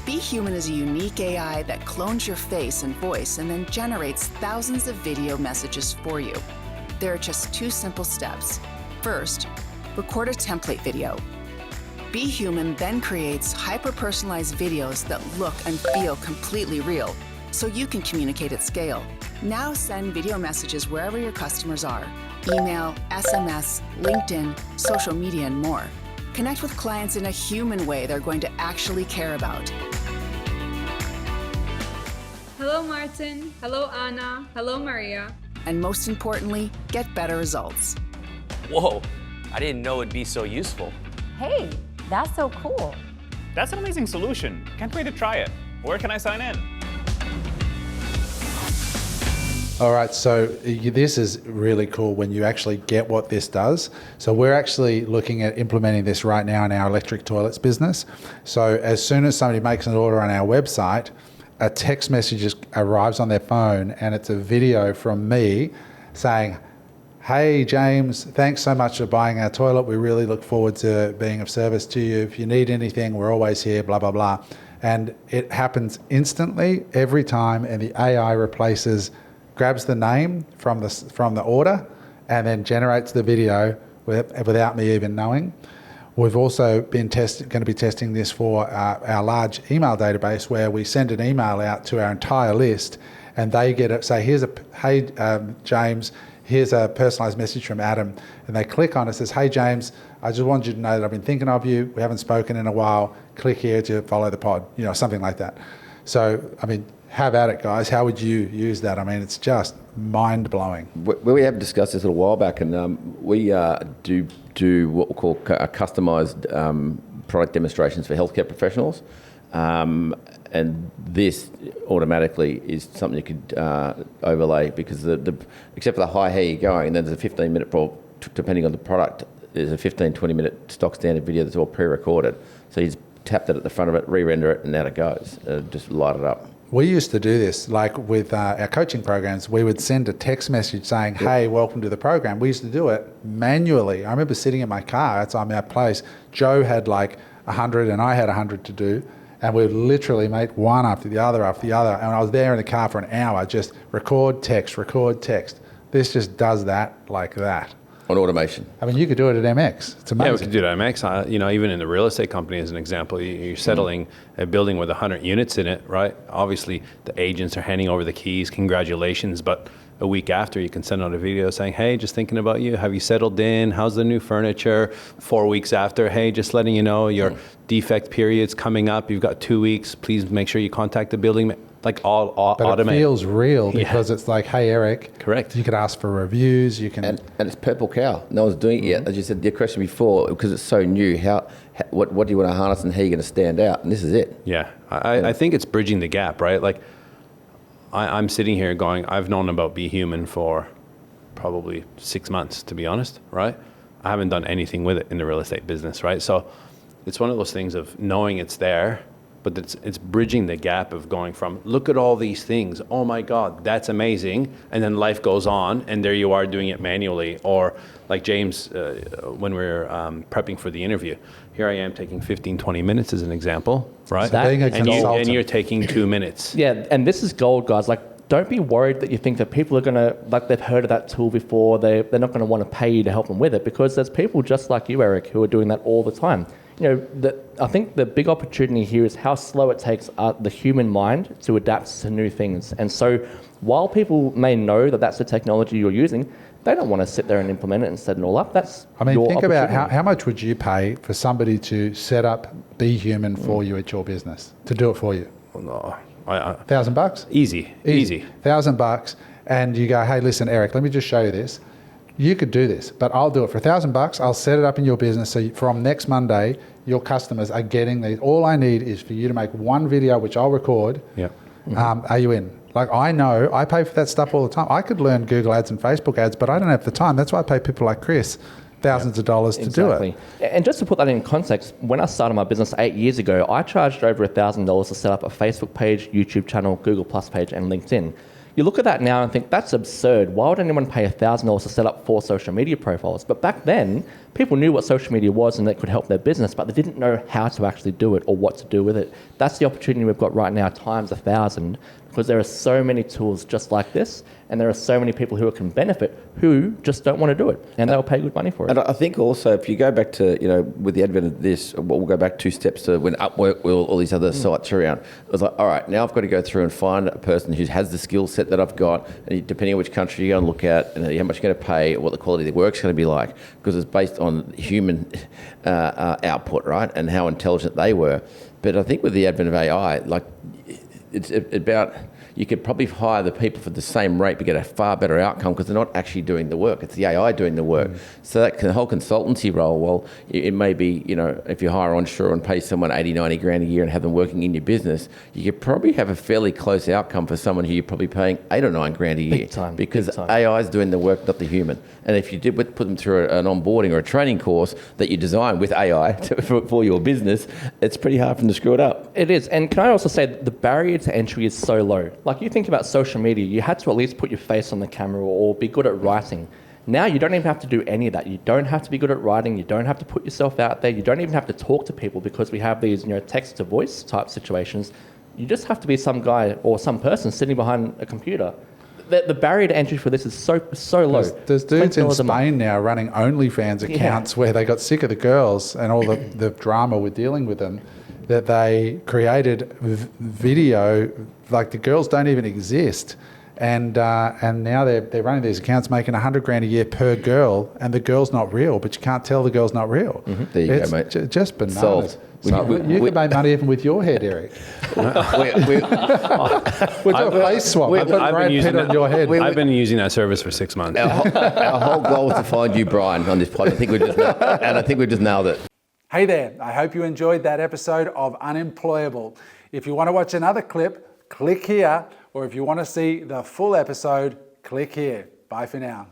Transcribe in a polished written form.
BHuman is a unique AI that clones your face and voice and then generates thousands of video messages for you. There are just 2 simple steps. First, record a template video. BHuman then creates hyper-personalized videos that look and feel completely real, so you can communicate at scale. Now send video messages wherever your customers are: email, SMS, LinkedIn, social media, and more. Connect with clients in a human way they're going to actually care about. Hello, Martin. Hello, Anna. Hello, Maria. And most importantly, get better results. Whoa, I didn't know it'd be so useful. Hey, that's so cool. That's an amazing solution. Can't wait to try it. Where can I sign in? All right, so this is really cool when you actually get what this does. So we're actually looking at implementing this right now in our electric toilets business. So as soon as somebody makes an order on our website, a text message arrives on their phone and it's a video from me saying, "Hey James, thanks so much for buying our toilet. We really look forward to being of service to you. If you need anything, we're always here, blah, blah, blah." And it happens instantly every time, and the AI grabs the name from the order and then generates the video without me even knowing. We've also been going to be testing this for our large email database, where we send an email out to our entire list and they get it, say, "Hey James, here's a personalized message from Adam," and they click on it, says, "Hey James, I just want you to know that I've been thinking of you. We haven't spoken in a while. Click here to follow the pod," something like that. So, have at it, guys. How would you use that? It's just mind-blowing. We have discussed this a little while back, and we do what we call customised product demonstrations for healthcare professionals. And this automatically is something you could overlay, because except for the "Hi, how you going?" and then there's a 15-minute, depending on the product, there's a 15-20 minute stock standard video that's all pre-recorded. So you just tap that at the front of it, re-render it, and out it goes. Just light it up. We used to do this, like with our coaching programs. We would send a text message saying, "Hey, welcome to the program." We used to do it manually. I remember sitting in my car outside my place. Joe had like 100 and I had 100 to do. And we would literally make one after the other after the other. And I was there in the car for an hour, just record text. This just does that like that. On automation. You could do it at MX. It's amazing. Yeah, we could do it at MX. Even in the real estate company, as an example, you're settling a building with 100 units in it, right? Obviously, the agents are handing over the keys. Congratulations. But a week after, you can send out a video saying, "Hey, just thinking about you. Have you settled in? How's the new furniture?" 4 weeks after, "Hey, just letting you know your defect period's coming up. You've got 2 weeks. Please make sure you contact the building." Like all automated. But it feels real because it's like, "Hey, Eric." Correct. You could ask for reviews. You can. And it's purple cow. No one's doing it yet. As you said, your question before, because it's so new, what do you want to harness and how are you going to stand out? And this is it. Yeah. I think it's bridging the gap, right? Like, I'm sitting here going, I've known about BHuman for probably 6 months, to be honest, right? I haven't done anything with it in the real estate business, right? So it's one of those things of knowing it's there, but it's bridging the gap of going from, look at all these things, oh my God, that's amazing, and then life goes on, and there you are doing it manually. Or like James, when we were prepping for the interview, here I am taking 15, 20 minutes as an example, right? So being a consultant. And you're taking 2 minutes. Yeah, and this is gold, guys. Like, don't be worried that you think that people are going to, like, they've heard of that tool before, they're not going to want to pay you to help them with it, because there's people just like you, Eric, who are doing that all the time. I think the big opportunity here is how slow it takes the human mind to adapt to new things. And so while people may know that that's the technology you're using, they don't want to sit there and implement it and set it all up. That's your think about opportunity. how much would you pay for somebody to set up BHuman for you at your business, to do it for you? No, $1,000? Easy. $1,000, and you go, "Hey, listen, Eric, let me just show you this. You could do this, but I'll do it for $1,000. I'll set it up in your business, so from next Monday, your customers are getting these. All I need is for you to make one video, which I'll record. Yeah. Are you in?" Like, I know, I pay for that stuff all the time. I could learn Google ads and Facebook ads, but I don't have the time. That's why I pay people like Chris thousands of dollars to do it. And just to put that in context, when I started my business 8 years ago, I charged over $1,000 to set up a Facebook page, YouTube channel, Google Plus page, and LinkedIn. you look at that now and think, that's absurd. Why would anyone pay $1,000 to set up 4 social media profiles? But back then, people knew what social media was and that could help their business, but they didn't know how to actually do it or what to do with it. That's the opportunity we've got right now times 1,000, because there are so many tools just like this, and there are so many people who can benefit who just don't want to do it, and they'll pay good money for it. And I think also, if you go back to, with the advent of this, we'll go back 2 steps to when Upwork, all these other sites around. It was like, all right, now I've got to go through and find a person who has the skill set that I've got, and depending on which country you go and look at, and how much you're going to pay, what the quality of the work's going to be like, because it's based on human output, right, and how intelligent they were. But I think with the advent of AI, like, it's about, you could probably hire the people for the same rate but get a far better outcome because they're not actually doing the work. It's the AI doing the work. So that whole consultancy role, well, it may be, if you hire onshore and pay someone 80, 90 grand a year and have them working in your business, you could probably have a fairly close outcome for someone who you're probably paying 8 or 9 grand a year. Big time, because big time. AI is doing the work, not the human. And if you did put them through an onboarding or a training course that you design with AI for your business, it's pretty hard for them to screw it up. It is. And can I also say the barrier to entry is so low. Like, you think about social media, you had to at least put your face on the camera or be good at writing. Now you don't even have to do any of that. You don't have to be good at writing. You don't have to put yourself out there. You don't even have to talk to people because we have these, text to voice type situations. You just have to be some guy or some person sitting behind a computer. The barrier to entry for this is so low. There's dudes in Spain now running OnlyFans accounts where they got sick of the girls and all the drama with dealing with them, that they created video, like the girls don't even exist. And now they're running these accounts making 100 grand a year per girl, and the girl's not real, but you can't tell the girl's not real. There you go, mate. Just bananas. Solved. You can make money even with your head, Eric. With a face swap. I've got Brad Pitt on your head. I've been using that service for 6 months. Our whole goal was to find you, Brian, on this pod. I think we just nailed it. Hey there, I hope you enjoyed that episode of Unemployable. If you want to watch another clip, click here, or if you want to see the full episode, click here. Bye for now.